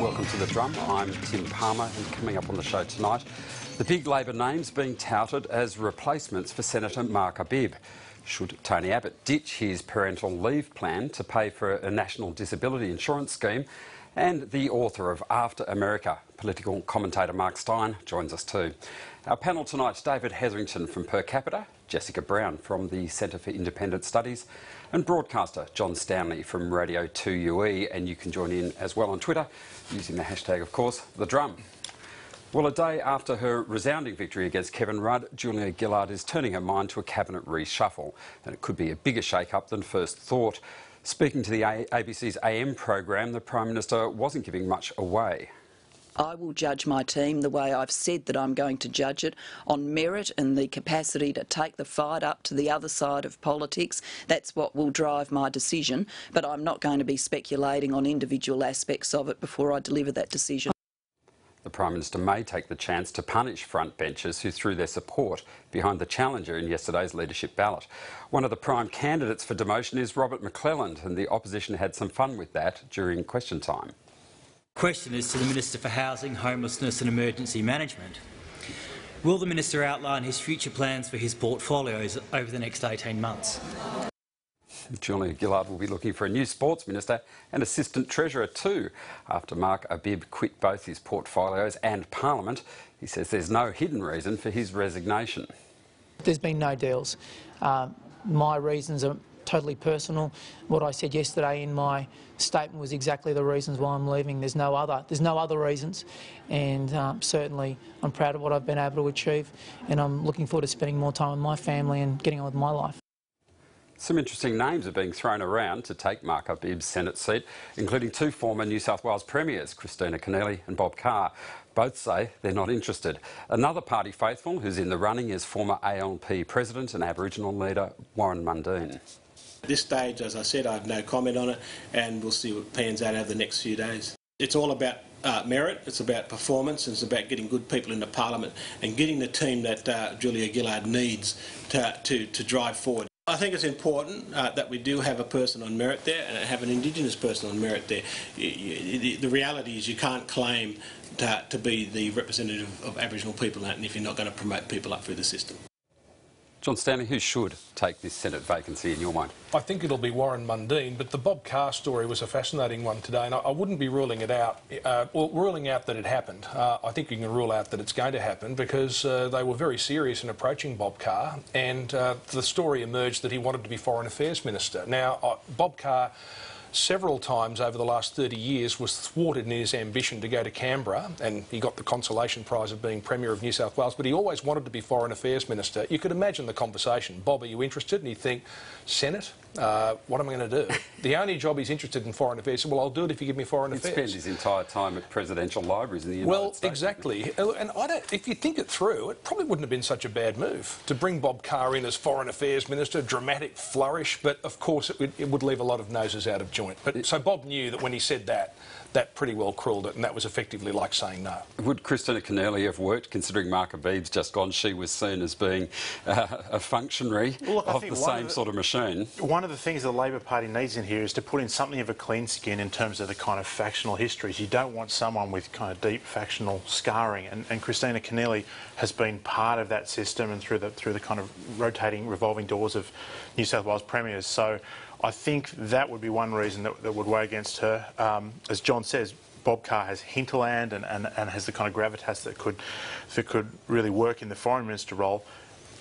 Welcome to The Drum. I'm Tim Palmer, and coming up on the show tonight, the big Labor names being touted as replacements for Senator Mark Habib. Should Tony Abbott ditch his parental leave plan to pay for a national disability insurance scheme? And the author of After America, political commentator Mark Stein, joins us too. Our panel tonight, David Hetherington from Per Capita, Jessica Brown from the Centre for Independent Studies, and broadcaster John Stanley from Radio 2UE. And you can join in as well on Twitter, using the hashtag, of course, The Drum. Well, a day after her resounding victory against Kevin Rudd, Julia Gillard is turning her mind to a cabinet reshuffle, and it could be a bigger shake-up than first thought. Speaking to the ABC's AM program, the Prime Minister wasn't giving much away. I will judge my team the way I've said that I'm going to judge it, on merit and the capacity to take the fight up to the other side of politics. That's what will drive my decision, but I'm not going to be speculating on individual aspects of it before I deliver that decision. The Prime Minister may take the chance to punish frontbenchers who threw their support behind the challenger in yesterday's leadership ballot. One of the prime candidates for demotion is Robert McClelland, and the opposition had some fun with that during question time. Question is to the Minister for Housing, Homelessness and Emergency Management. Will the Minister outline his future plans for his portfolios over the next 18 months? Julia Gillard will be looking for a new Sports Minister and Assistant Treasurer too, after Mark Habib quit both his portfolios and Parliament. He says there's no hidden reason for his resignation. There's been no deals. My reasons are totally personal. What I said yesterday in my statement was exactly the reasons why I'm leaving. There's no other reasons, and certainly I'm proud of what I've been able to achieve, and I'm looking forward to spending more time with my family and getting on with my life. Some interesting names are being thrown around to take Mark Habib's Senate seat, including two former New South Wales Premiers, Christina Keneally and Bob Carr. Both say they're not interested. Another party faithful who's in the running is former ALP President and Aboriginal leader Warren Mundine. At this stage, as I said, I have no comment on it, and we'll see what pans out over the next few days. It's all about merit, it's about performance, and it's about getting good people into Parliament and getting the team that Julia Gillard needs to drive forward. I think it's important that we do have a person on merit there and have an Indigenous person on merit there. The reality is you can't claim to be the representative of Aboriginal people if you're not going to promote people up through the system. John Stanley, who should take this Senate vacancy in your mind? I think it'll be Warren Mundine, but the Bob Carr story was a fascinating one today, and I wouldn't be ruling it out, ruling out that it happened. I think you can rule out that it's going to happen because they were very serious in approaching Bob Carr, and the story emerged that he wanted to be Foreign Affairs Minister. Now, Bob Carr several times over the last 30 years was thwarted in his ambition to go to Canberra, and he got the consolation prize of being Premier of New South Wales, but he always wanted to be Foreign Affairs Minister. You could imagine the conversation. Bob, are you interested? And he'd think, Senate? What am I going to do? The only job he's interested in Foreign Affairs, well, I'll do it if you give me Foreign Affairs. He spent his entire time at presidential libraries in the United States. Well, exactly. And if you think it through, it probably wouldn't have been such a bad move to bring Bob Carr in as Foreign Affairs Minister, dramatic flourish, but of course it would leave a lot of noses out of joint. But so Bob knew that when he said that pretty well cruelled it, and that was effectively like saying no. Would Christina Keneally have worked, considering Mark Habib's just gone? She was seen as being a functionary of the same sort of machine. One of the things the Labor Party needs in here is to put in something of a clean skin in terms of the kind of factional histories. You don't want someone with kind of deep factional scarring, and Christina Keneally has been part of that system and through the kind of rotating, revolving doors of New South Wales premiers. So I think that would be one reason that would weigh against her. As John says, Bob Carr has hinterland and has the kind of gravitas that could really work in the Foreign Minister role.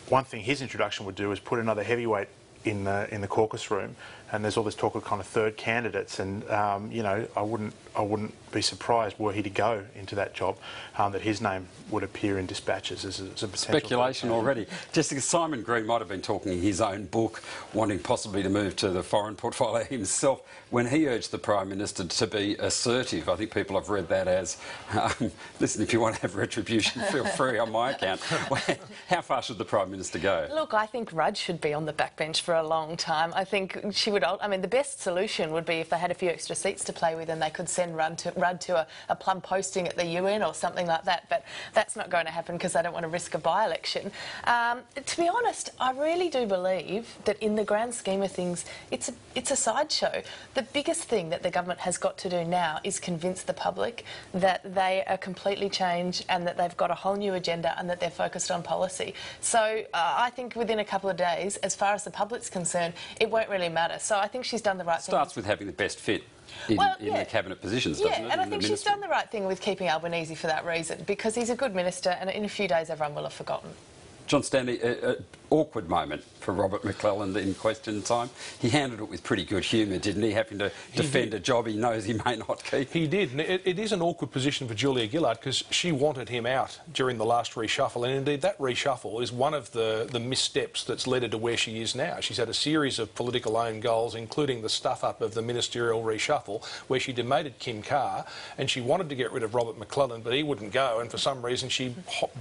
One thing his introduction would do is put another heavyweight in the caucus room, and there's all this talk of kind of third candidates, and you know, I wouldn't be surprised were he to go into that job that his name would appear in dispatches as a potential speculation already. Jessica, Simon Green might have been talking in his own book, wanting possibly to move to the foreign portfolio himself when he urged the Prime Minister to be assertive. I think people have read that as, listen, if you want to have retribution, feel free on my account. How far should the Prime Minister go? Look, I think Rudd should be on the backbench for a long time. I think she would would. I mean, the best solution would be if they had a few extra seats to play with and they could send Rudd to a plum posting at the UN or something like that. But that's not going to happen because they don't want to risk a by-election. To be honest, I really do believe that in the grand scheme of things, it's a sideshow. The biggest thing that the government has got to do now is convince the public that they are completely changed and that they've got a whole new agenda and that they're focused on policy. So I think within a couple of days, as far as the public's concerned, it won't really matter. So I think she's done the right thing. Starts with having the best fit in the cabinet positions, doesn't it? Yeah, and I think she's done the right thing with keeping Albanese for that reason, because he's a good minister and in a few days everyone will have forgotten. John Stanley, an awkward moment for Robert McClelland in question time. He handled it with pretty good humour, didn't he, having to defend a job he knows he may not keep? He did. And it is an awkward position for Julia Gillard because she wanted him out during the last reshuffle, and indeed that reshuffle is one of the missteps that's led her to where she is now. She's had a series of political own goals, including the stuff-up of the ministerial reshuffle, where she demoted Kim Carr, and she wanted to get rid of Robert McClelland, but he wouldn't go, and for some reason she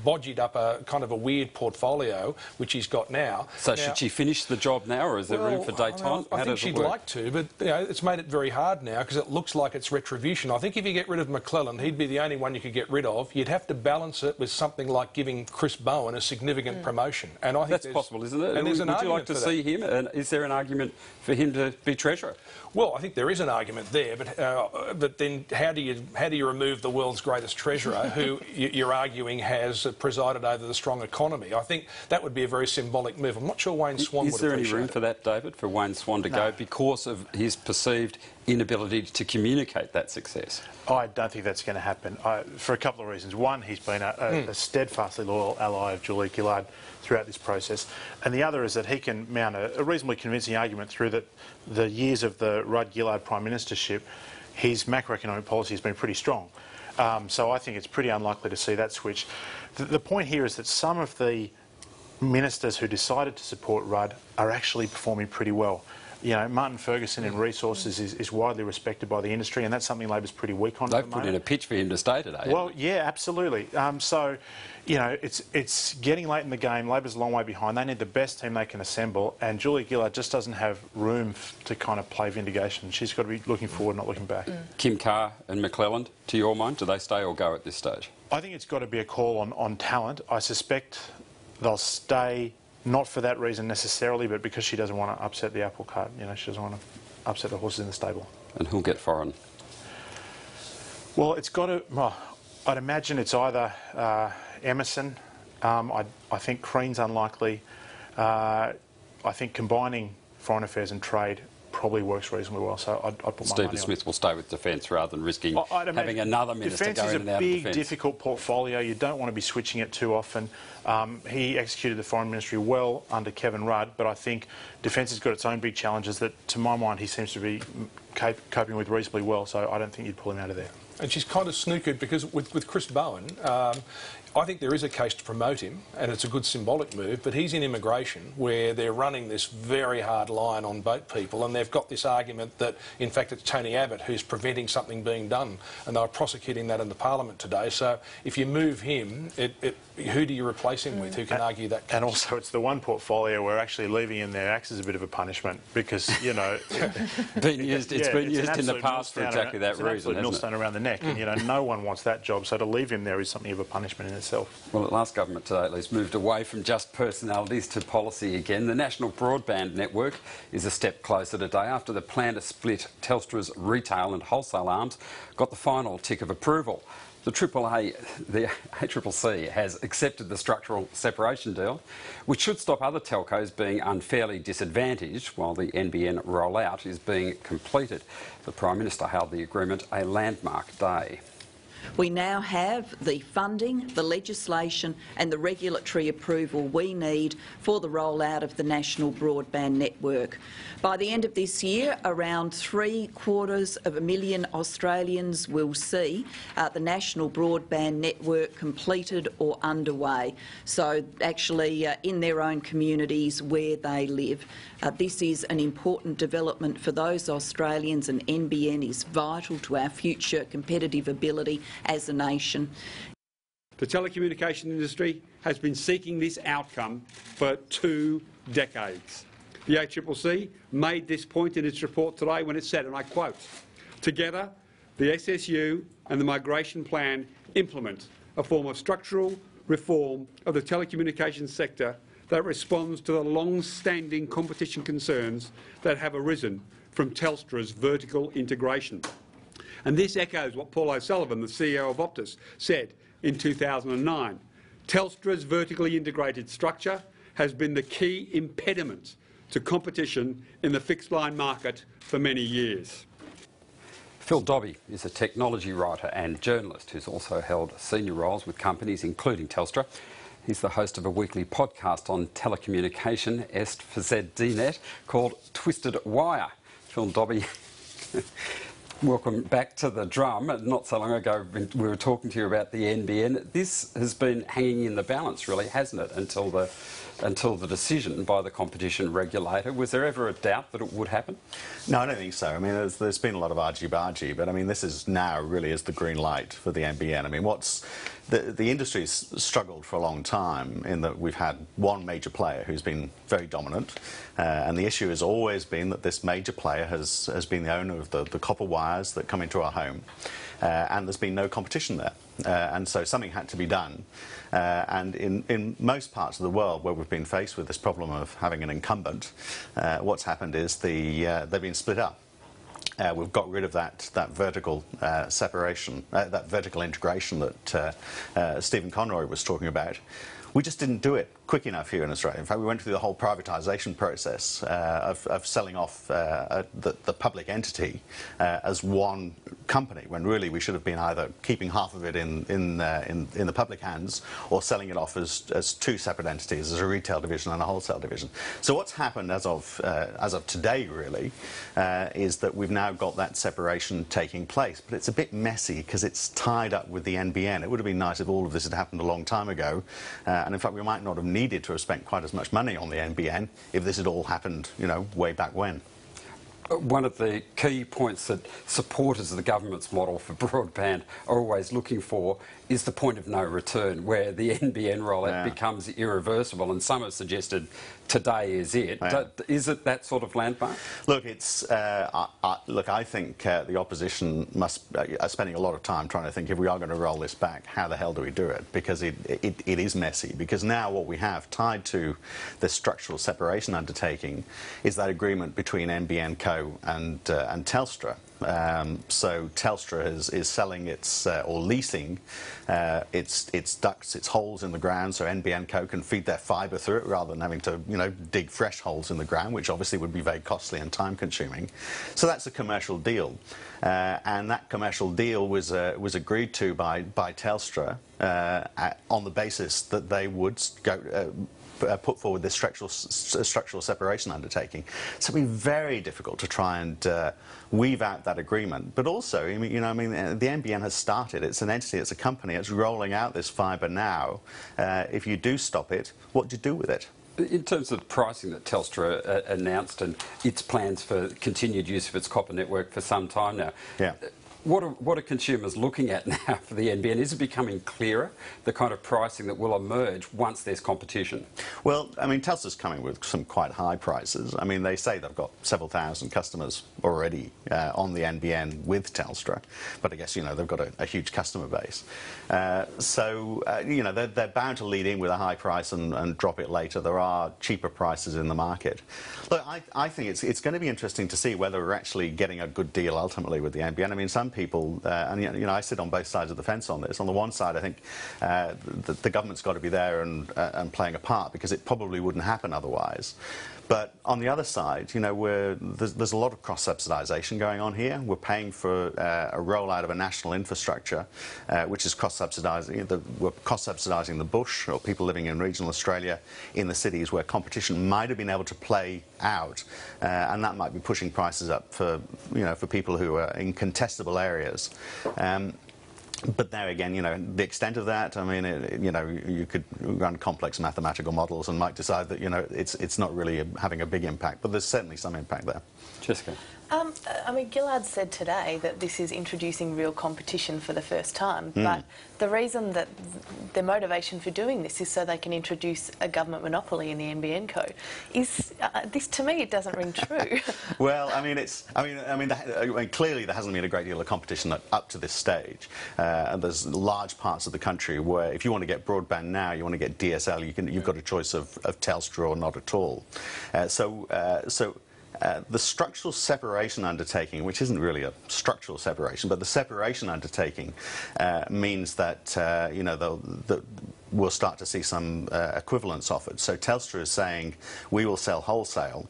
bodged up a kind of a weird portfolio, which he's got now. So should she finish the job now, or is there room for détente? I think she'd like to, but it's made it very hard now because it looks like it's retribution. I think if you get rid of McClelland, he'd be the only one you could get rid of. You'd have to balance it with something like giving Chris Bowen a significant promotion. And I think that's possible, isn't it? And would you like to see him? And is there an argument for him to be treasurer? Well, I think there is an argument there, but then how do you remove the world's greatest treasurer, who you're arguing has presided over the strong economy? I think that would be a very symbolic move. I'm not sure Wayne Swan would appreciate it. Is there any room for that, David, for Wayne Swan to go because of his perceived inability to communicate that success? I don't think that's going to happen for a couple of reasons. One, he's been a steadfastly loyal ally of Julia Gillard throughout this process, and the other is that he can mount a reasonably convincing argument through the years of the Rudd-Gillard Prime Ministership. His macroeconomic policy has been pretty strong, so I think it's pretty unlikely to see that switch. The point here is that some of the ministers who decided to support Rudd are actually performing pretty well. You know, Martin Ferguson in resources is widely respected by the industry, and that's something Labor's pretty weak on. They've put in a pitch for him to stay today. Well, yeah, absolutely. So, you know, it's getting late in the game. Labor's a long way behind. They need the best team they can assemble, and Julia Gillard just doesn't have room to kind of play vindication. She's got to be looking forward, not looking back. Kim Carr and McClelland, to your mind, do they stay or go at this stage? I think it's got to be a call on talent. I suspect they'll stay. Not for that reason necessarily, but because she doesn't want to upset the apple cart. You know, she doesn't want to upset the horses in the stable. And who'll get foreign? Well, it's got to... Well, I'd imagine it's either Emerson. I think Crean's unlikely. I think combining foreign affairs and trade probably works reasonably well, so I'd put my money on Stephen Smith will stay with defence rather than risking having another minister go in and out of defence. Defence is a big, difficult portfolio. You don't want to be switching it too often. He executed the Foreign Ministry well under Kevin Rudd, but I think defence has got its own big challenges that, to my mind, he seems to be coping with reasonably well, so I don't think you'd pull him out of there. And she's kind of snookered because with Chris Bowen, I think there is a case to promote him, and it's a good symbolic move, but he's in immigration where they're running this very hard line on boat people, and they've got this argument that, in fact, it's Tony Abbott who's preventing something being done, and they were prosecuting that in the Parliament today. So if you move him, who do you replace him with who can argue that case? And also it's the one portfolio where actually leaving him there acts as a bit of a punishment because, you know... it's been used in the past for exactly that reason, It's an absolute millstone around the neck, and, you know, no one wants that job, so to leave him there is something of a punishment in itself. Well, the last government today at least moved away from just personalities to policy again. The National Broadband Network is a step closer today after the plan to split Telstra's retail and wholesale arms got the final tick of approval. The ACCC has accepted the structural separation deal, which should stop other telcos being unfairly disadvantaged while the NBN rollout is being completed. The Prime Minister hailed the agreement a landmark day. We now have the funding, the legislation and the regulatory approval we need for the rollout of the National Broadband Network. By the end of this year, around 750,000 Australians will see the National Broadband Network completed or underway, so actually in their own communities where they live. This is an important development for those Australians, and NBN is vital to our future competitive ability as a nation. The telecommunication industry has been seeking this outcome for 2 decades. The ACCC made this point in its report today when it said, and I quote, "Together, the SSU and the migration plan implement a form of structural reform of the telecommunications sector that responds to the long-standing competition concerns that have arisen from Telstra's vertical integration." And this echoes what Paul O'Sullivan, the CEO of Optus, said in 2009. Telstra's vertically integrated structure has been the key impediment to competition in the fixed-line market for many years. Phil Dobbie is a technology writer and journalist who's also held senior roles with companies including Telstra. He's the host of a weekly podcast on telecommunication, Est for ZDNet, called Twisted Wire. Phil Dobbie, welcome back to the drum. Not so long ago we were talking to you about the NBN. This has been hanging in the balance, really, hasn't it, until the decision by the competition regulator. Was there ever a doubt that it would happen? No, I don't think so. I mean, there's been a lot of argy-bargy, but I mean, this is now really is the green light for the NBN. I mean, the industry's struggled for a long time in that we've had one major player who's been very dominant, and the issue has always been that this major player has been the owner of the copper wires that come into our home, and there's been no competition there. And so something had to be done. And in most parts of the world where we've been faced with this problem of having an incumbent, what's happened is they've been split up. We've got rid of that vertical separation, that vertical integration that Stephen Conroy was talking about. We just didn't do it quick enough here in Australia. In fact, we went through the whole privatisation process of selling off the public entity as one company, when really we should have been either keeping half of it in the public hands or selling it off as two separate entities, as a retail division and a wholesale division. So what's happened as of today, really, is that we've now got that separation taking place. But it's a bit messy because it's tied up with the NBN. It would have been nice if all of this had happened a long time ago, and in fact we might not have needed to have spent quite as much money on the NBN if this had all happened, you know, way back when. One of the key points that supporters of the government's model for broadband are always looking for is the point of no return, where the NBN rollout becomes irreversible, and some have suggested today is it. Is it that sort of landmark? Look, I think the opposition are spending a lot of time trying to think, if we are going to roll this back, how the hell do we do it? Because it is messy. Because now what we have tied to the structural separation undertaking is that agreement between NBN Co and Telstra. So Telstra is selling its or leasing its ducts, its holes in the ground, so NBN Co can feed their fibre through it rather than having to, you know, dig fresh holes in the ground, which obviously would be very costly and time-consuming. So that's a commercial deal, and that commercial deal was agreed to by Telstra on the basis that they would go. Put forward this structural separation undertaking. So it's been very difficult to try and weave out that agreement. But also, the NBN has started. It's an entity, it's a company, it's rolling out this fibre now. If you do stop it, what do you do with it? In terms of the pricing that Telstra announced and its plans for continued use of its copper network for some time now, what are consumers looking at now for the NBN? Is it becoming clearer, the kind of pricing that will emerge once there's competition? Well, I mean, Telstra's coming with some quite high prices. I mean, they say they've got several thousand customers already on the NBN with Telstra, but I guess, you know, they've got a huge customer base. You know, they're bound to lead in with a high price and drop it later. There are cheaper prices in the market. Look, I think it's going to be interesting to see whether we're actually getting a good deal ultimately with the NBN. I mean, some people, and you know, I sit on both sides of the fence on this. On the one side, I think the government's got to be there and playing a part, because it probably wouldn't happen otherwise. But on the other side, you know, there's a lot of cross-subsidisation going on here. We're paying for a rollout of a national infrastructure, which is cross-subsidising. We're cross-subsidising the bush, or people living in regional Australia, in the cities where competition might have been able to play out, and that might be pushing prices up for people who are in contestable areas. But there again, you know, the extent of that, I mean, you know, you could run complex mathematical models and might decide that, you know, it's not really having a big impact, but there's certainly some impact there. Jessica. I mean, Gillard said today that this is introducing real competition for the first time, but the reason that their motivation for doing this is so they can introduce a government monopoly in the NBN code. Is this, to me, it doesn't ring true. Well, clearly there hasn't been a great deal of competition up to this stage. And there's large parts of the country where if you want to get broadband now, you want to get DSL, you've got a choice of Telstra or not at all. The structural separation undertaking, which isn't really a structural separation, but the separation undertaking means that we'll start to see some equivalence offered. So Telstra is saying we will sell wholesale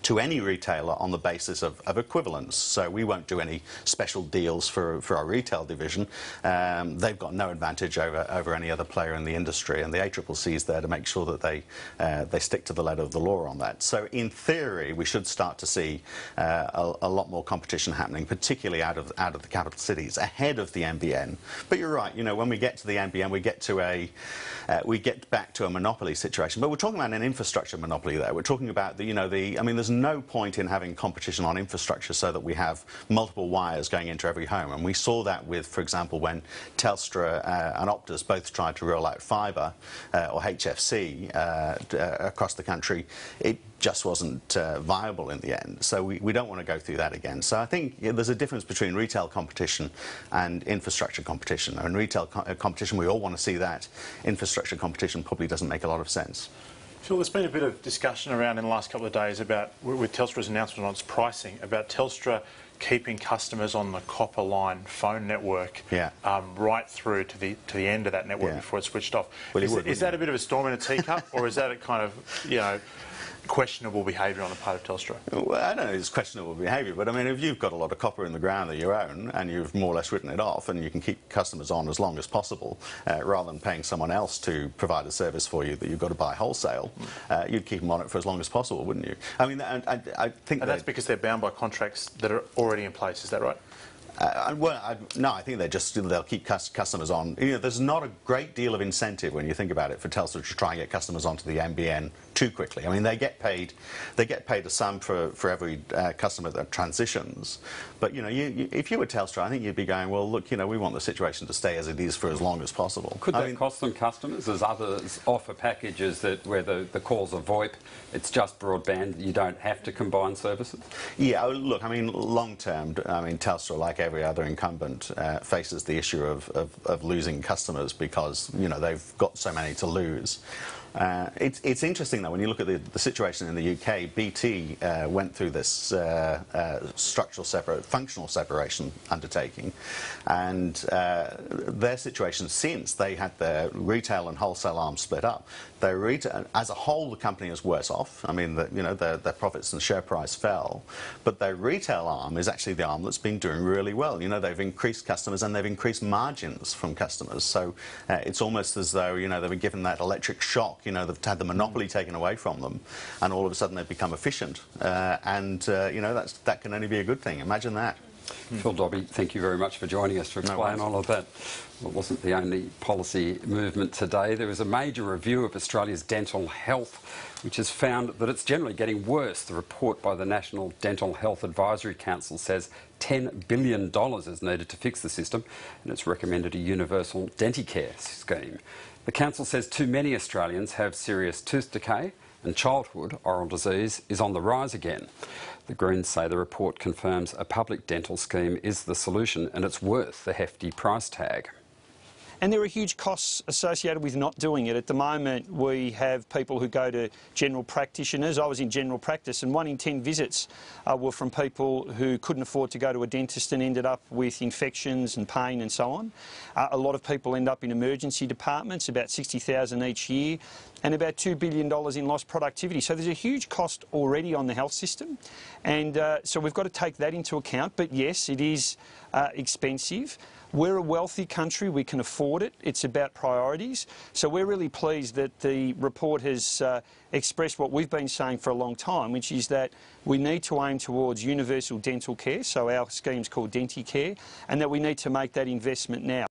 to any retailer on the basis of equivalence. So we won't do any special deals for our retail division. They've got no advantage over any other player in the industry, and the ACCC is there to make sure that they stick to the letter of the law on that. So in theory, we should start to see a lot more competition happening, particularly out of the capital cities, ahead of the NBN. But you're right. When we get to the NBN, we get back to a monopoly situation. But we're talking about an infrastructure monopoly there. We're talking about there's no point in having competition on infrastructure so that we have multiple wires going into every home. And we saw that with, for example, when Telstra and Optus both tried to roll out fibre or HFC across the country. It just wasn't viable in the end. So we don't want to go through that again. So I think there's a difference between retail competition and infrastructure competition. In retail competition, we all want to see that. Infrastructure competition probably doesn't make a lot of sense. Phil, there's been a bit of discussion around in the last couple of days about, with Telstra's announcement on its pricing, about Telstra keeping customers on the copper line phone network right through to the end of that network before it's switched off. Well, is that a bit of a storm in a teacup, or is that a kind of, questionable behaviour on the part of Telstra? Well, I don't know, it's questionable behaviour, but I mean, if you've got a lot of copper in the ground that you own and you've more or less written it off, and you can keep customers on as long as possible, rather than paying someone else to provide a service for you that you've got to buy wholesale, you'd keep them on it for as long as possible, wouldn't you? I mean, I think that's because they're bound by contracts that are already in place, is that right? No, I think they'll keep customers on. There's not a great deal of incentive when you think about it for Telstra to try and get customers onto the NBN too quickly. I mean, they get paid a sum for every customer that transitions. But if you were Telstra, I think you'd be going, well, look, we want the situation to stay as it is for as long as possible. Could that cost them customers, as others offer packages where the calls are VoIP, it's just broadband, you don't have to combine services? Yeah, look, I mean, long term, Telstra, like every other incumbent, faces the issue of losing customers because they've got so many to lose. It's interesting though when you look at the situation in the UK. BT went through this functional separation undertaking, and their situation, since they had their retail and wholesale arms split up, as a whole the company is worse off. I mean, their profits and share price fell, but their retail arm is actually the arm that's been doing really well. They've increased customers and they've increased margins from customers. So it's almost as though they've been given that electric shock. They've had the monopoly taken away from them, and all of a sudden they've become efficient. That can only be a good thing. Imagine that. Phil Dobbie, thank you very much for joining us to explain all of that. Well, it wasn't the only policy movement today. There was a major review of Australia's dental health, which has found that it's generally getting worse. The report by the National Dental Health Advisory Council says $10 billion is needed to fix the system, and it's recommended a universal Denticare scheme. The council says too many Australians have serious tooth decay, and childhood oral disease is on the rise again. The Greens say the report confirms a public dental scheme is the solution, and it's worth the hefty price tag. And there are huge costs associated with not doing it. At the moment, we have people who go to general practitioners. I was in general practice, and 1 in 10 visits were from people who couldn't afford to go to a dentist and ended up with infections and pain and so on. A lot of people end up in emergency departments, about 60,000 each year, and about $2 billion in lost productivity. So there's a huge cost already on the health system, and so we've got to take that into account. But yes, it is expensive. We're a wealthy country, we can afford it. It's about priorities. So we're really pleased that the report has expressed what we've been saying for a long time, which is that we need to aim towards universal dental care, so our scheme's called Denticare, and that we need to make that investment now.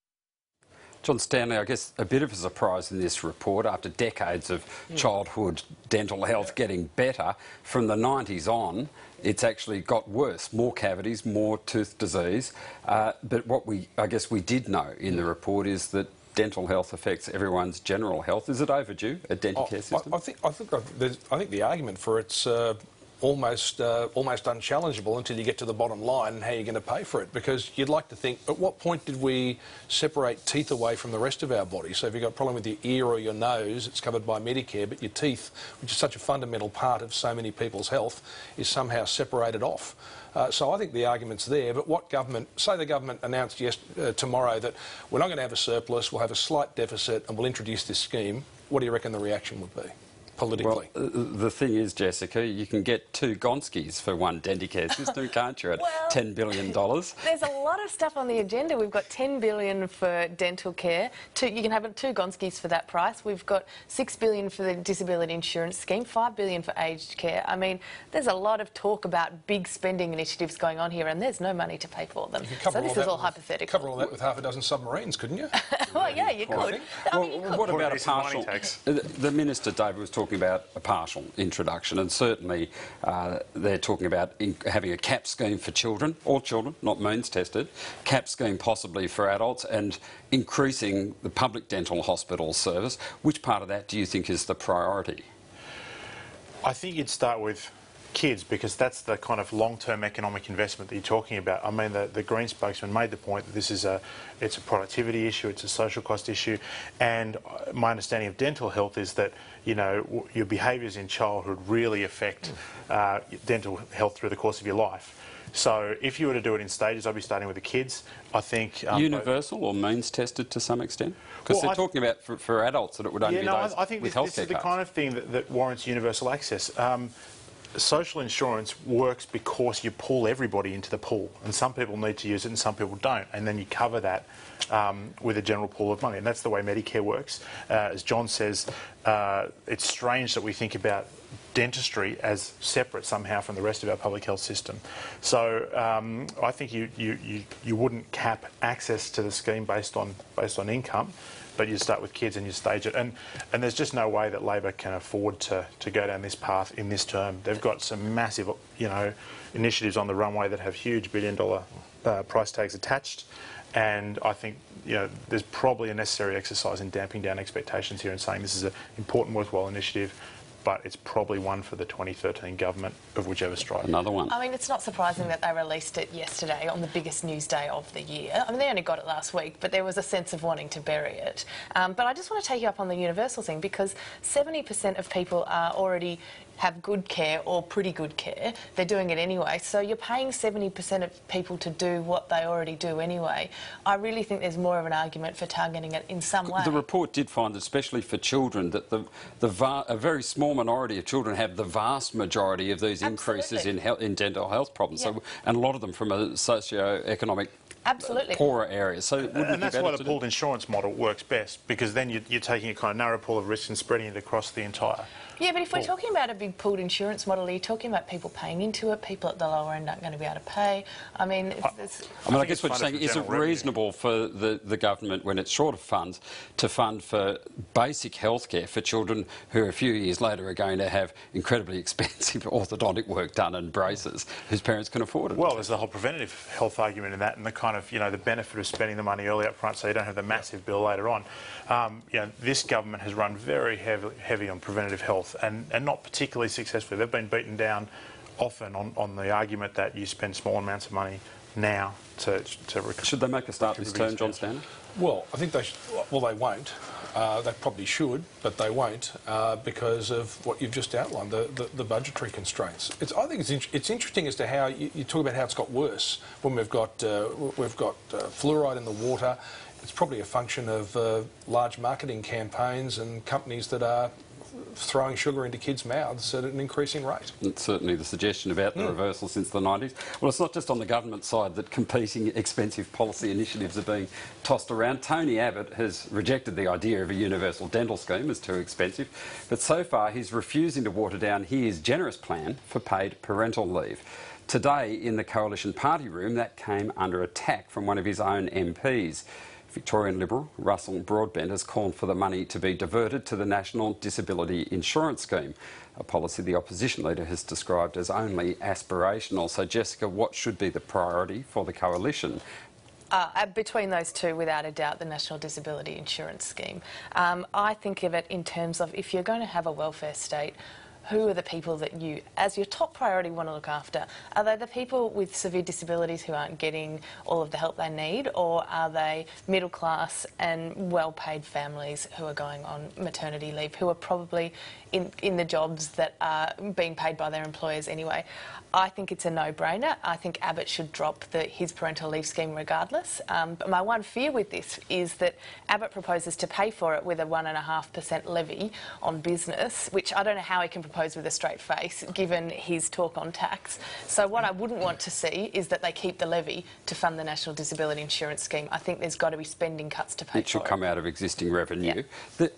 John Stanley, I guess a bit of a surprise in this report, after decades of childhood dental health getting better, from the 90s on, it's actually got worse, more cavities, more tooth disease. But what I guess we did know in the report is that dental health affects everyone's general health. Is it overdue, a Dentacare system? I think the argument for it's almost unchallengeable until you get to the bottom line and how you're going to pay for it. Because you'd like to think, at what point did we separate teeth away from the rest of our body? So if you've got a problem with your ear or your nose, it's covered by Medicare, but your teeth, which is such a fundamental part of so many people's health, is somehow separated off. So I think the argument's there, but what government, say the government announced tomorrow that we're not going to have a surplus, we'll have a slight deficit and we'll introduce this scheme, what do you reckon the reaction would be? Politically. Well, the thing is, Jessica, you can get 2 Gonskis for one Dentacare system, can't you, at $10 billion? There's a lot of stuff on the agenda. We've got $10 billion for dental care. You can have 2 Gonskis for that price. We've got $6 billion for the disability insurance scheme, $5 billion for aged care. I mean, there's a lot of talk about big spending initiatives going on here, and there's no money to pay for them. So this is all hypothetical. Cover all that with half a dozen submarines, couldn't you? Well, yeah, you could. What about a partial? The Minister, David, was talking about a partial introduction, and certainly they're talking about having a cap scheme for children, all children, not means tested, cap scheme possibly for adults, and increasing the public dental hospital service. Which part of that do you think is the priority? I think you'd start with kids, because that's the kind of long-term economic investment that you're talking about. I mean, the Green spokesman made the point that this is it's a productivity issue, it's a social cost issue, and my understanding of dental health is that, you know, your behaviours in childhood really affect dental health through the course of your life. So if you were to do it in stages, I'd be starting with the kids. I think universal or means tested to some extent, because they're talking about for adults that it would only be those I think with this is the kind of thing that warrants universal access. Social insurance works because you pull everybody into the pool, and some people need to use it and some people don't, and then you cover that with a general pool of money, and that's the way Medicare works. As John says, it's strange that we think about dentistry as separate somehow from the rest of our public health system. So I think you wouldn't cap access to the scheme based on income, but you start with kids and you stage it. And there's just no way that Labor can afford to go down this path in this term. They've got some massive, you know, initiatives on the runway that have huge billion-dollar price tags attached. And I think, you know, there's probably a necessary exercise in damping down expectations here and saying this is an important, worthwhile initiative, but it's probably one for the 2013 government of whichever stripe. Another one. I mean, it's not surprising that they released it yesterday on the biggest news day of the year. I mean, they only got it last week, but there was a sense of wanting to bury it. But I just want to take you up on the universal thing, because 70% of people are already have good care or pretty good care. They're doing it anyway. So you're paying 70% of people to do what they already do anyway. I really think there's more of an argument for targeting it in some way. The report did find, especially for children, that a very small minority of children have the vast majority of these increases in dental health problems. Yeah. So, and a lot of them from a socio-economic poorer areas. So and that's why the pooled insurance model works best, because then you're taking a kind of narrow pool of risks and spreading it across the entire. Yeah, but if we're talking about a big pooled insurance model, are you talking about people paying into it? People at the lower end aren't going to be able to pay. I mean, I guess what you're saying, is it reasonable for the government, when it's short of funds, to fund for basic health care for children who a few years later are going to have incredibly expensive orthodontic work done and braces whose parents can afford it? Well, there's the whole preventative health argument in that, and the kind of, you know, the benefit of spending the money early up front so you don't have the massive bill later on. You know, this government has run very heavy on preventative health, and not particularly successfully. They've been beaten down often on the argument that you spend small amounts of money now to Should they make a start this term, John Stanner? Well, I think they should. Well, they won't. They probably should, but they won't because of what you've just outlined, the budgetary constraints. I think it's interesting as to how you talk about how it's got worse when we've got fluoride in the water. It's probably a function of large marketing campaigns and companies that are throwing sugar into kids' mouths at an increasing rate. It's certainly the suggestion about the reversal since the 90s. Well, it's not just on the government side that competing expensive policy initiatives are being tossed around. Tony Abbott has rejected the idea of a universal dental scheme as too expensive, but so far he's refusing to water down his generous plan for paid parental leave. Today, in the Coalition Party room, that came under attack from one of his own MPs. Victorian Liberal Russell Broadbent has called for the money to be diverted to the National Disability Insurance Scheme, a policy the opposition leader has described as only aspirational. So, Jessica, what should be the priority for the coalition? Between those two, without a doubt, the National Disability Insurance Scheme. I think of it in terms of, if you're going to have a welfare state, who are the people that you, as your top priority, want to look after? Are they the people with severe disabilities who aren't getting all of the help they need, or are they middle class and well-paid families who are going on maternity leave, who are probably in the jobs that are being paid by their employers anyway? I think it's a no-brainer. I think Abbott should drop his parental leave scheme regardless. But my one fear with this is that Abbott proposes to pay for it with a 1.5% levy on business, which I don't know how he can propose with a straight face, given his talk on tax. So what I wouldn't want to see is that they keep the levy to fund the National Disability Insurance Scheme. I think there's got to be spending cuts to pay for it. It should come out of existing revenue. Yeah.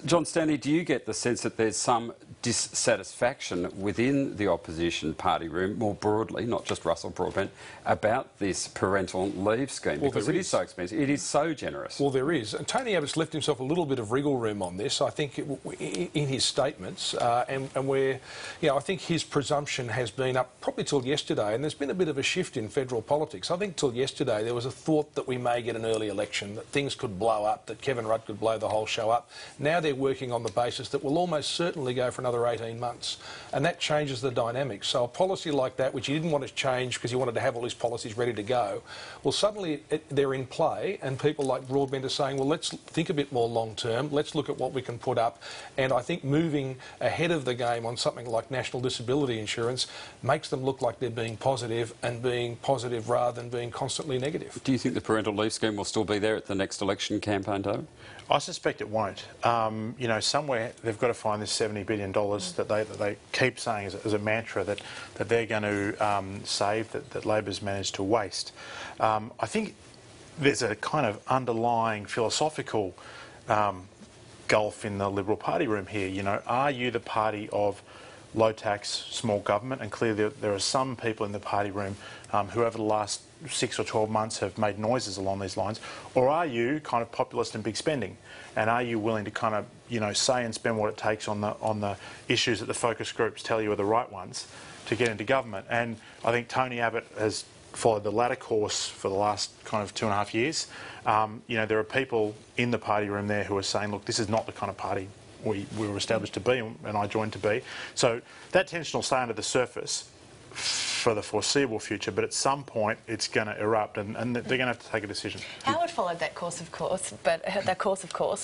John Stanley, do you get the sense that there's some dissatisfaction within the opposition party room, more broadly, not just Russell Broadbent, about this parental leave scheme? Well, because it is so expensive, it is so generous. Well, there is. And Tony Abbott's left himself a little bit of wriggle room on this, I think, in his statements, and where, I think his presumption has been up probably till yesterday, and there's been a bit of a shift in federal politics. I think till yesterday there was a thought that we may get an early election, that things could blow up, that Kevin Rudd could blow the whole show up. Now they're working on the basis that we'll almost certainly go for another 18 months, and that changes the dynamics. So a policy like that, which he didn't want to change because he wanted to have all his policies ready to go, well, suddenly they're in play, and people like Broadbent are saying, well, let's think a bit more long term, let's look at what we can put up. And I think moving ahead of the game on something like National Disability Insurance makes them look like they're being positive, and being positive rather than being constantly negative. Do you think the parental leave scheme will still be there at the next election campaign, David? I suspect it won't. Somewhere they've got to find this $70 billion that they keep saying as a mantra that they're going to save, that Labor's managed to waste. I think there's a kind of underlying philosophical gulf in the Liberal Party room here. Are you the party of low tax, small government? And clearly there are some people in the party room who over the last 6 or 12 months have made noises along these lines. Or are you kind of populist and big spending? And are you willing to kind of, say and spend what it takes on the issues that the focus groups tell you are the right ones to get into government? And I think Tony Abbott has followed the latter course for the last kind of 2.5 years. There are people in the party room there who are saying, look, this is not the kind of party we were established to be, and I joined to be. So that tension will stay under the surface for the foreseeable future, but at some point it's going to erupt, and they're going to have to take a decision. Howard followed that course, of course,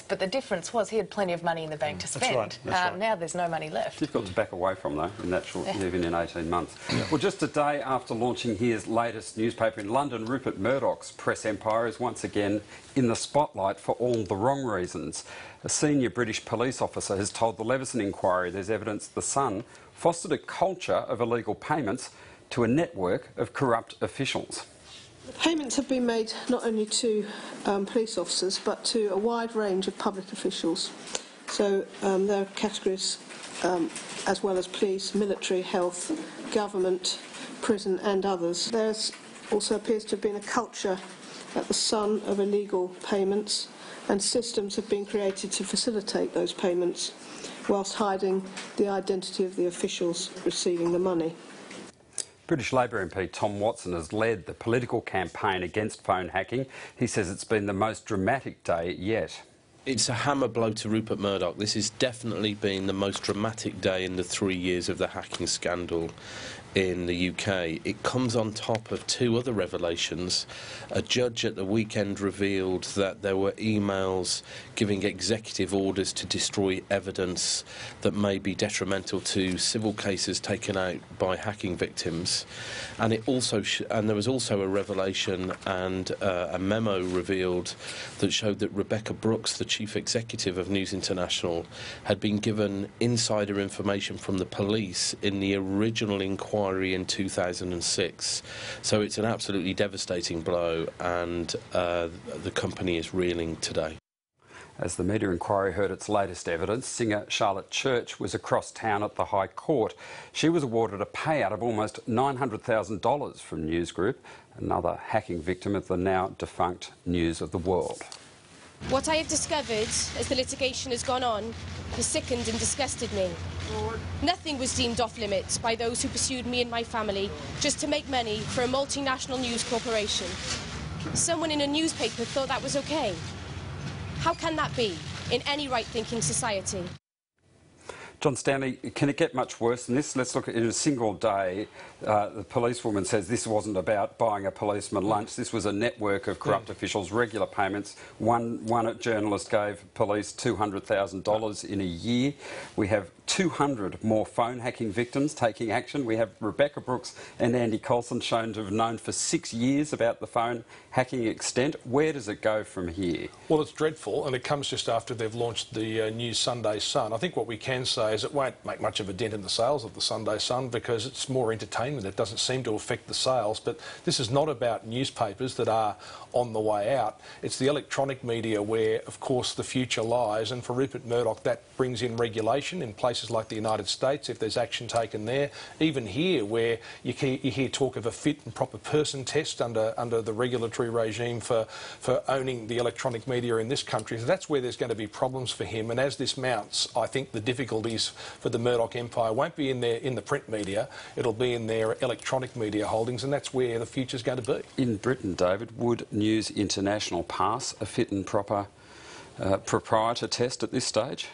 but the difference was he had plenty of money in the bank to spend. That's right. Now there's no money left. Difficult to back away from, though, in that short, even in 18 months. Well, just a day after launching his latest newspaper in London, Rupert Murdoch's press empire is once again in the spotlight for all the wrong reasons. A senior British police officer has told the Leveson inquiry there's evidence the Sun fostered a culture of illegal payments to a network of corrupt officials. Payments have been made not only to police officers but to a wide range of public officials. So there are categories as well as police, military, health, government, prison and others. There also appears to have been a culture at the Sun of illegal payments, and systems have been created to facilitate those payments whilst hiding the identity of the officials receiving the money. British Labor MP Tom Watson has led the political campaign against phone hacking. He says it's been the most dramatic day yet. It's a hammer blow to Rupert Murdoch. This has definitely been the most dramatic day in the 3 years of the hacking scandal in the UK. It comes on top of two other revelations. A judge at the weekend revealed that there were emails giving executive orders to destroy evidence that may be detrimental to civil cases taken out by hacking victims. And it also there was also a revelation and a memo revealed that showed that Rebecca Brooks, the chief executive of News International, had been given insider information from the police in the original inquiry in 2006. So it's an absolutely devastating blow, and the company is reeling today. As the media inquiry heard its latest evidence, singer Charlotte Church was across town at the High Court. She was awarded a payout of almost $900,000 from News Group another hacking victim of the now defunct News of the World. What I have discovered as the litigation has gone on has sickened and disgusted me. Nothing was deemed off limits by those who pursued me and my family just to make money for a multinational news corporation. Someone in a newspaper thought that was okay. How can that be in any right-thinking society? John Stanley, can it get much worse than this? Let's look at it in a single day. The policewoman says this wasn't about buying a policeman lunch. This was a network of corrupt officials, regular payments. One journalist gave police $200,000 in a year. We have 200 more phone hacking victims taking action. We have Rebecca Brooks and Andy Coulson shown to have known for 6 years about the phone hacking extent. Where does it go from here? Well, it's dreadful, and it comes just after they've launched the new Sunday Sun. I think what we can say is it won't make much of a dent in the sales of the Sunday Sun because it's more entertainment. It doesn't seem to affect the sales, but this is not about newspapers that are on the way out. It's the electronic media where, of course, the future lies, and for Rupert Murdoch that brings in regulation in places like the United States if there's action taken there. Even here where you hear talk of a fit and proper person test under the regulatory regime for owning the electronic media in this country. So that's where there's going to be problems for him, and as this mounts, I think the difficulties for the Murdoch empire won't be in the print media, it'll be in their electronic media holdings, and that's where the future's going to be. In Britain, David, would News International pass a fit and proper proprietor test at this stage?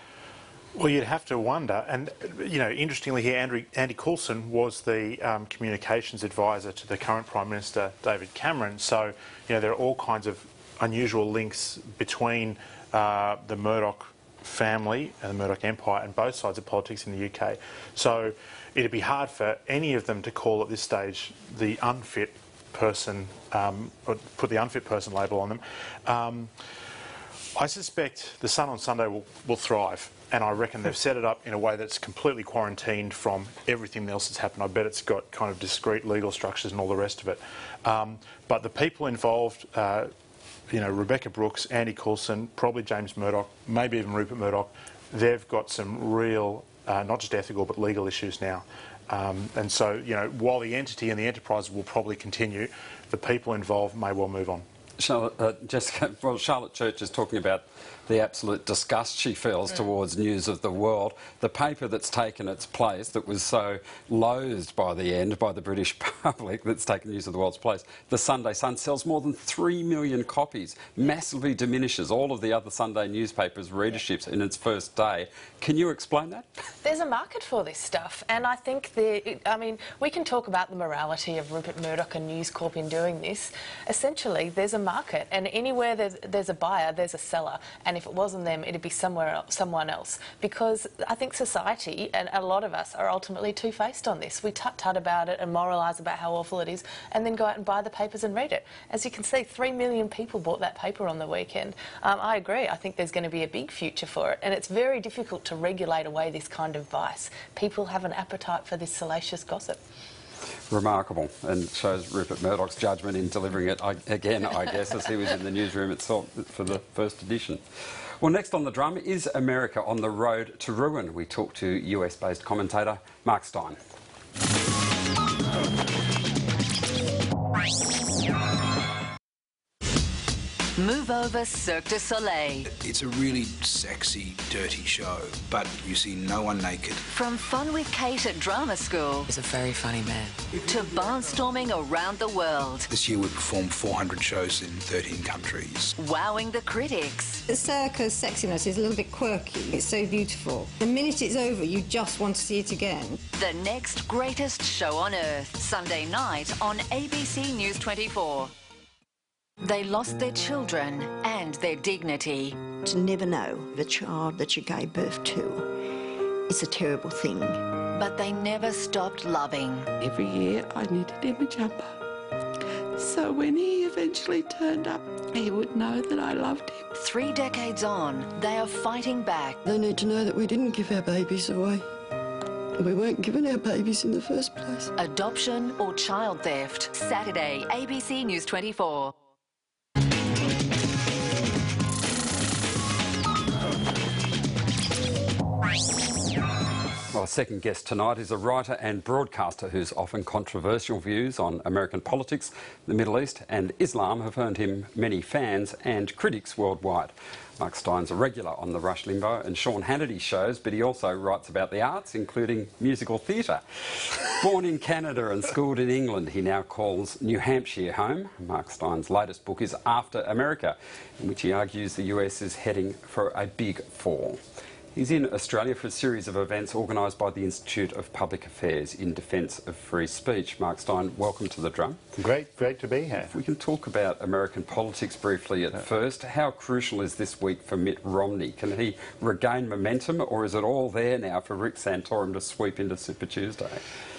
Well, you'd have to wonder, and you know, interestingly here, Andy Coulson was the communications advisor to the current Prime Minister David Cameron. So, you know, there are all kinds of unusual links between the Murdoch family and the Murdoch empire and both sides of politics in the UK. So, it'd be hard for any of them to call at this stage the unfit person, or put the unfit person label on them. I suspect the Sun on Sunday will thrive, and I reckon they've set it up in a way that's completely quarantined from everything else that's happened. I bet it's got kind of discrete legal structures and all the rest of it. But the people involved, you know, Rebecca Brooks, Andy Coulson, probably James Murdoch, maybe even Rupert Murdoch, they've got some real, not just ethical, but legal issues now. And so, you know, while the entity and the enterprise will probably continue, the people involved may well move on. Jessica, well, Charlotte Church is talking about the absolute disgust she feels towards News of the World. The paper that's taken its place, that was so loathed by the end by the British public, that's taken News of the World's place, the Sunday Sun, sells more than 3 million copies, massively diminishes all of the other Sunday newspapers' readerships in its first day. Can you explain that? There's a market for this stuff, and I think we can talk about the morality of Rupert Murdoch and News Corp in doing this. Essentially, there's a market, and anywhere there's a buyer, there's a seller. And if it wasn't them, it'd be someone else. Because I think society, and a lot of us, are ultimately two-faced on this. We tut-tut about it and moralise about how awful it is, and then go out and buy the papers and read it. As you can see, 3 million people bought that paper on the weekend. I agree. I think there's going to be a big future for it, and it's very difficult to regulate away this kind of vice. People have an appetite for this salacious gossip. Remarkable, and shows Rupert Murdoch's judgment in delivering it again, I guess, as he was in the newsroom itself for the first edition. Well, next on the drum is America on the road to ruin. We talk to US-based commentator Mark Stein. Move over Cirque du Soleil. It's a really sexy, dirty show, but you see no one naked. From fun with Kate at drama school. He's a very funny man. To barnstorming around the world. This year we performed 400 shows in 13 countries. Wowing the critics. The circus sexiness is a little bit quirky. It's so beautiful. The minute it's over, you just want to see it again. The next greatest show on earth. Sunday night on ABC News 24. They lost their children and their dignity. To never know the child that you gave birth to is a terrible thing. But they never stopped loving. Every year I needed him a jumper. So when he eventually turned up, he would know that I loved him. 3 decades on, they are fighting back. They need to know that we didn't give our babies away. We weren't given our babies in the first place. Adoption or child theft. Saturday, ABC News 24. Well, Our second guest tonight is a writer and broadcaster whose often controversial views on American politics, the Middle East and Islam have earned him many fans and critics worldwide. Mark Steyn's a regular on the Rush Limbaugh and Sean Hannity shows, but he also writes about the arts, including musical theatre. Born in Canada and schooled in England, he now calls New Hampshire home. Mark Steyn's latest book is After America, in which he argues the US is heading for a big fall. He's in Australia for a series of events organised by the Institute of Public Affairs in defence of free speech. Mark Steyn, welcome to The Drum. Great to be here. If we can talk about American politics briefly at first, how crucial is this week for Mitt Romney? Can he regain momentum, or is it all there now for Rick Santorum to sweep into Super Tuesday?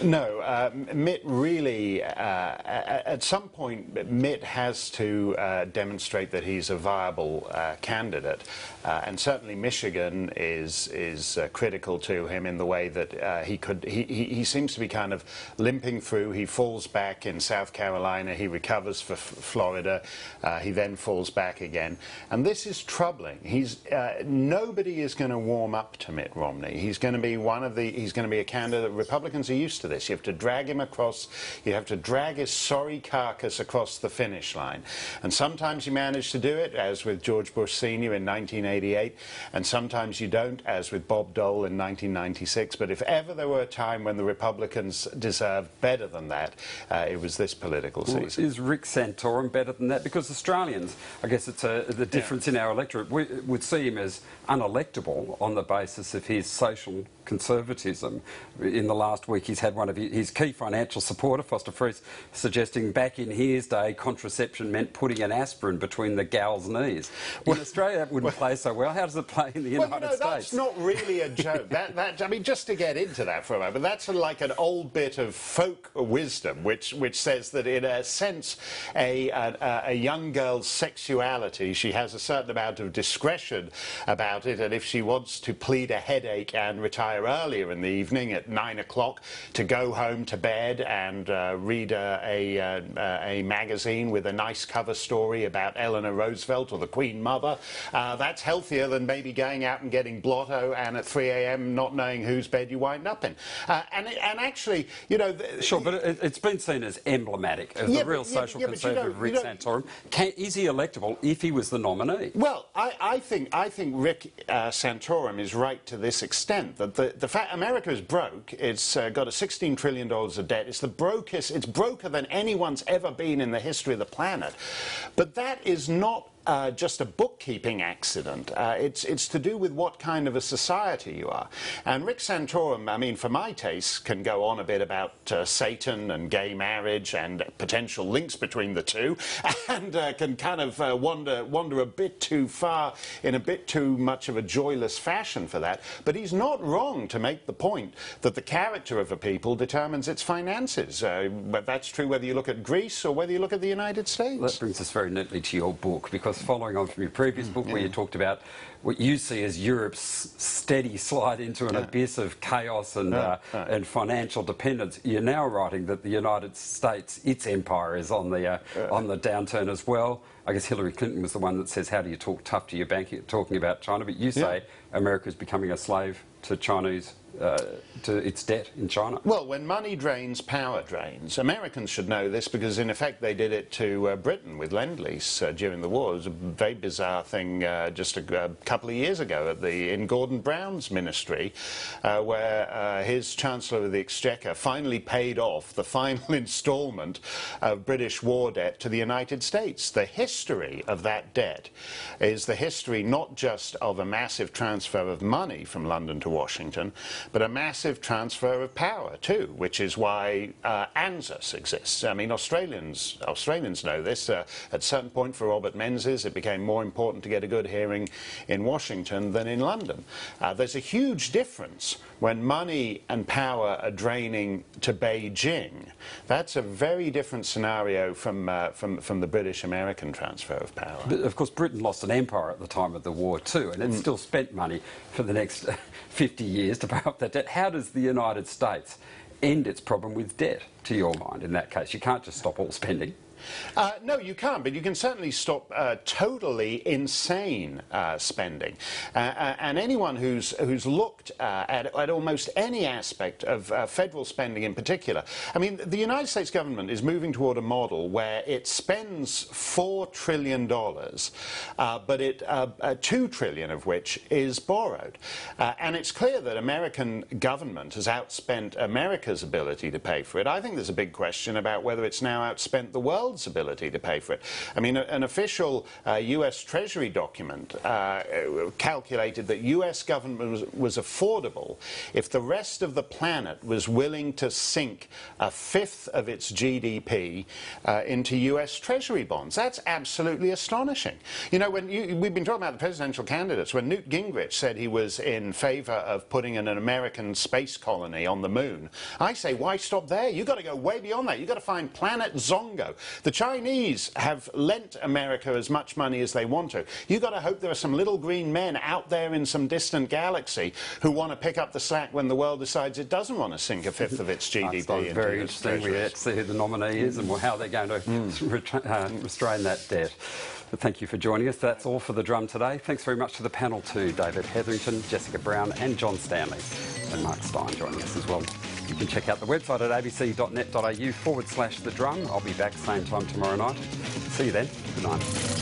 No, Mitt really, at some point, Mitt has to demonstrate that he's a viable candidate, and certainly Michigan is critical to him in the way that he seems to be kind of limping through. He falls back in South Carolina, he recovers for Florida, he then falls back again, and this is troubling. Nobody is going to warm up to Mitt Romney. He's going to be a candidate. Republicans are used to this. You have to drag him across, you have to drag his sorry carcass across the finish line, and sometimes you manage to do it, as with George Bush Sr. in 1988, and sometimes you don't, as with Bob Dole in 1996. But if ever there were a time when the Republicans deserved better than that, it was this political season. Is Rick Santorum better than that? Because Australians, I guess it's the difference in our electorate, would see him as unelectable on the basis of his social conservatism. In the last week, he's had one of his key financial supporter, Foster Friess, suggesting back in his day contraception meant putting an aspirin between the gal's knees. In Australia, that wouldn't play so well. How does it play in the United States? That's not really a joke. I mean, just to get into that for a moment, that's like an old bit of folk wisdom, which says that in a sense, a young girl's sexuality, she has a certain amount of discretion about it, and if she wants to plead a headache and retire earlier in the evening at 9 o'clock to go home to bed and read a magazine with a nice cover story about Eleanor Roosevelt or the Queen Mother, that's healthier than maybe going out and getting blotto and at 3 a.m. not knowing whose bed you wind up in. And actually, you know... Sure, but it's been seen as emblematic of the real social conservative Rick Santorum. Is he electable if he was the nominee? Well, I think Rick Santorum is right to this extent, that the fact America is broke, it's got a $16 trillion of debt, it's broker than anyone's ever been in the history of the planet. But that is not just a bookkeeping accident. It's to do with what kind of a society you are. And Rick Santorum, I mean, for my taste, can go on a bit about Satan and gay marriage and potential links between the two, and can kind of wander a bit too far in a bit too much of a joyless fashion for that. But he's not wrong to make the point that the character of a people determines its finances. But that's true whether you look at Greece or whether you look at the United States. That brings us very neatly to your book, because following on from your previous book where you talked about what you see as Europe's steady slide into an abyss of chaos and financial dependence, you're now writing that the United States, its empire, is on the downturn as well. I guess Hillary Clinton was the one that says, how do you talk tough to your bank, talking about China, but you say America is becoming a slave to Chinese, to its debt in China. Well, when money drains, power drains. Americans should know this because, in effect, they did it to Britain with Lend-Lease during the war. It was a very bizarre thing just a couple of years ago in Gordon Brown's ministry, where his Chancellor of the Exchequer finally paid off the final instalment of British war debt to the United States. The history of that debt is the history not just of a massive transfer of money from London to Washington, but a massive transfer of power too, which is why ANZUS exists. I mean, Australians know this. At a certain point for Robert Menzies, it became more important to get a good hearing in Washington than in London. There's a huge difference when money and power are draining to Beijing. That's a very different scenario from the British-American transfer of power. But of course, Britain lost an empire at the time of the war too, and it still spent money for the next 50 years to pay up that debt. How does the United States end its problem with debt, to your mind, in that case? You can't just stop all spending. No, you can't, but you can certainly stop totally insane spending. And anyone who's looked at almost any aspect of federal spending in particular, I mean, the United States government is moving toward a model where it spends $4 trillion, but $2 trillion of which is borrowed. And it's clear that American government has outspent America's ability to pay for it. I think there's a big question about whether it's now outspent the world's ability to pay for it. I mean, an official US Treasury document calculated that US government was affordable if the rest of the planet was willing to sink a fifth of its GDP into US Treasury bonds. That's absolutely astonishing. You know, we've been talking about the presidential candidates. When Newt Gingrich said he was in favour of putting an American space colony on the moon, I say, why stop there? You've got to go way beyond that. You've got to find Planet Zongo. The Chinese have lent America as much money as they want to. You've got to hope there are some little green men out there in some distant galaxy who want to pick up the slack when the world decides it doesn't want to sink a fifth of its GDP. It's very interesting. We have to see who the nominee is and how they're going to restrain that debt. But thank you for joining us. That's all for The Drum today. Thanks very much to the panel too, David Hetherington, Jessica Brown and John Stanley, and Mark Stein joining us as well. You can check out the website at abc.net.au/The Drum. I'll be back same time tomorrow night. See you then. Good night.